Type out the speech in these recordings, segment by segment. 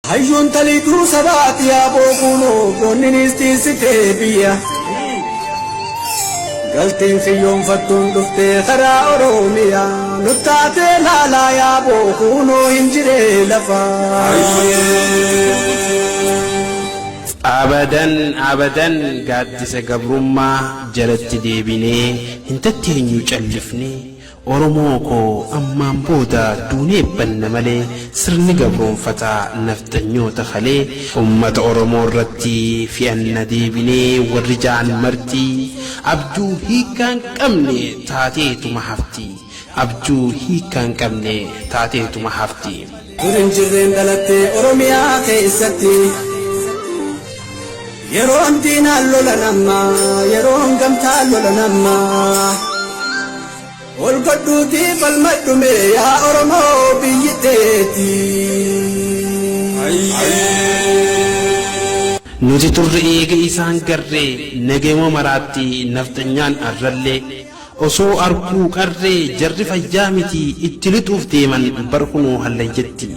hayyuun taliituu sabaati yaaboo kunoo goonninis tiisitee biyya galteen xiyyoonfattuun dhuftee karaa oromiyaa nuttaatee laalaa yaaboo kunoo hin jiree lafaa abadan gaaddisa gabrummaa jalatti deebinee hin tatteenyu callifnee Oromoo koo ammaan booda duunee banna malee sirni gabroonfataa naftanyoota kalee ummata Oromoo irratti fi'anna deebinee warri ja'an martii abjuu hiikaan qabne taateetuma hafti abjuu hiikaan qabne taateetuma hafti durin jirreen dhalattee Oromiyaa keessatti yeroon diinaan lola nammaa yeroon gamtaan lola nammaa والقدوتي فالمدمي يا أرمو بيتيتي nuti turre eega isaan garree nageema maraatti nafxanyaan arrallee osoo arguu qarree jarri fayyaa miti itti lixuuf deeman bar kunoo hallayyetti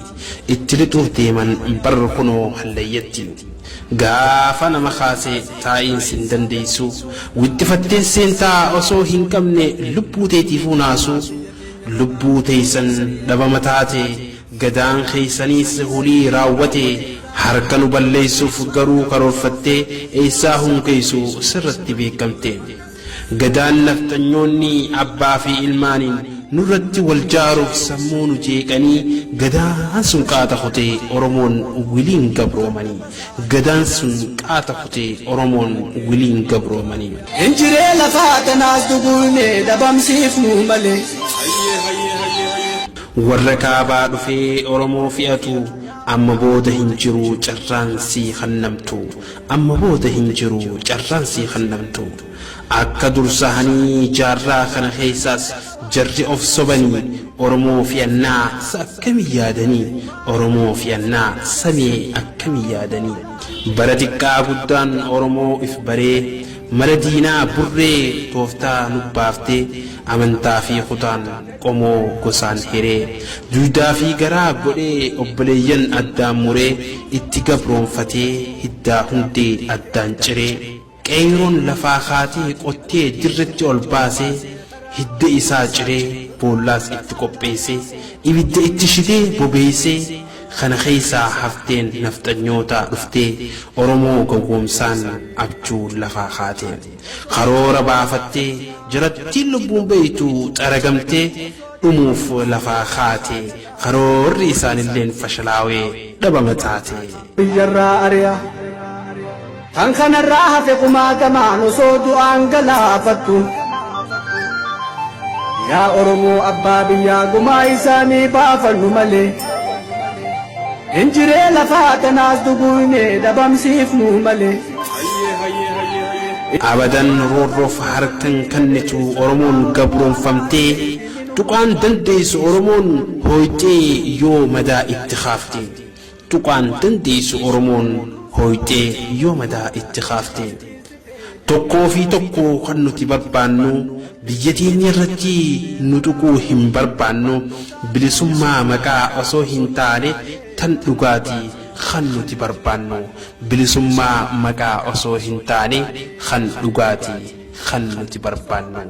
itti lixuuf deeman bar kunoo hallayyetti gaafa nama kaase taa'iinsi hin dandeessu wittifattee seentaa osoo hin qabne lubbuu teetiifuu naasu lubbuu teessan dhabama taate gadaan keeysaniis hulii raawwate harka nu balleessuuf garuu karoorfattee eessaa hunkeessu sirratti beekamte gadaan naftanyoonni abbaa fi ilmaaniin nurratti wal jaaruuf sammuu nu jeeqanii gadaan sun qaata kutee Oromoon wiliin gabroomanii gadaan sun qaata kutee Oromoon wiliin gabroomanii injiree lafaa tanaas duguune dhabamsiifnu malee warra kaabaa dhufee Oromoo fi'atu amma booda hin jiru carraan sii kannamtu amma booda hin jiru carraan sii kannamtu akka dursahanii jaarraa kana keessaas jarri of sobanii Oromoo fi'annaa akkamii yaadanii Oromoo fi'annaa samee akkamii yaadanii bara xiqqaa guddaan Oromoo if baree mala diinaa burree tooftaa nubbaaftee amantaa fi kutaan qomoo gosaan hiree duudaa fi garaa godhee obboleeyyan addaan muree itti gabroonfatee hiddaa hundee addaan ciree qeeroon lafaa kaatee qottee dirretti ol baasee hidda isaa ciree boollaas itti qopheessee ibidda itti shitee bobeessee kana keessaa hafteen naftanyoota dhuftee Oromoo gowwoomsaan abjuu lafaa kaatee karoora baafattee jarattiin lubbuun beeytu xaragamtee dhumuuf lafaa kaatee karoorri isaanilleen fashalaawee dhabama taate biyyarraa ari'a kan kanarraa hafe kumaa gamaan osoo du'aan galaafattu yaa Oromoo abbaa biyyaa gumaa isaanii baafannu malee injiree lafaa tanaas duguune dhabamsiifnu malee abadan roorroof harkan kannitu Oromoon gabroonfamtee tuqaan dandeessu Oromoon hooyxee yoo madaa itti kaafte tuqaan dandeessu Oromoon hooyxee yoo madaa itti kaafte tokkoo fi tokkoo kan nuti barbaannu biyya teenya irratti nu tuquu hin barbaannu bilisummaa maqaa osoo hin taane tan dhugaatii kan nuti barbaannu bilisummaa maqaa osoo hin taane kan dhugaatii kan nuti barbaannu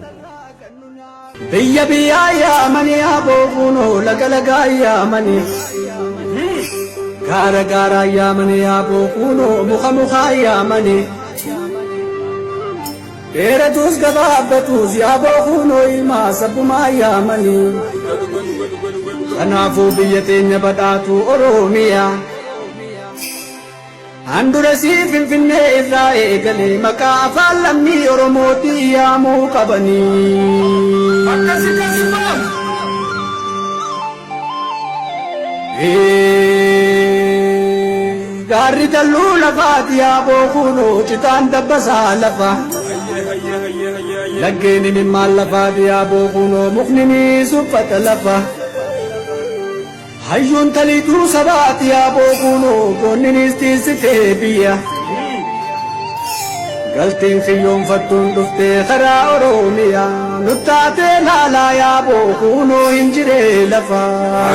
biyya biyyaa yaamanii aboo kunoo laga lagaa yaamanii gaara gaaraa yaamanii aboo kunoo muka mukaa yaamanii dheeratuus gabaabbatuus yaaboo kunoo ilmaa sabbumaa yaamanii kanaafuu biyya teenya badhaatu Oromiyaa handura sii Finfinnee irraa eegalee maqaa afaan lammii Oromootii yaamuu qabanii gaarri talluu lafaati yaaboo kunoo citaan dabbasaa lafa laggeen imimmaan lafaati yaaboo kunoo mukni ni suphata lafa hayyuun taliituu sabaati yaaboo kunoo goonninis tiisitee biyya galteen xiyyoonfattuun dhuftee karaa Oromiyaa nuttaatee laalaa yaaboo kunoo hin jiree lafaa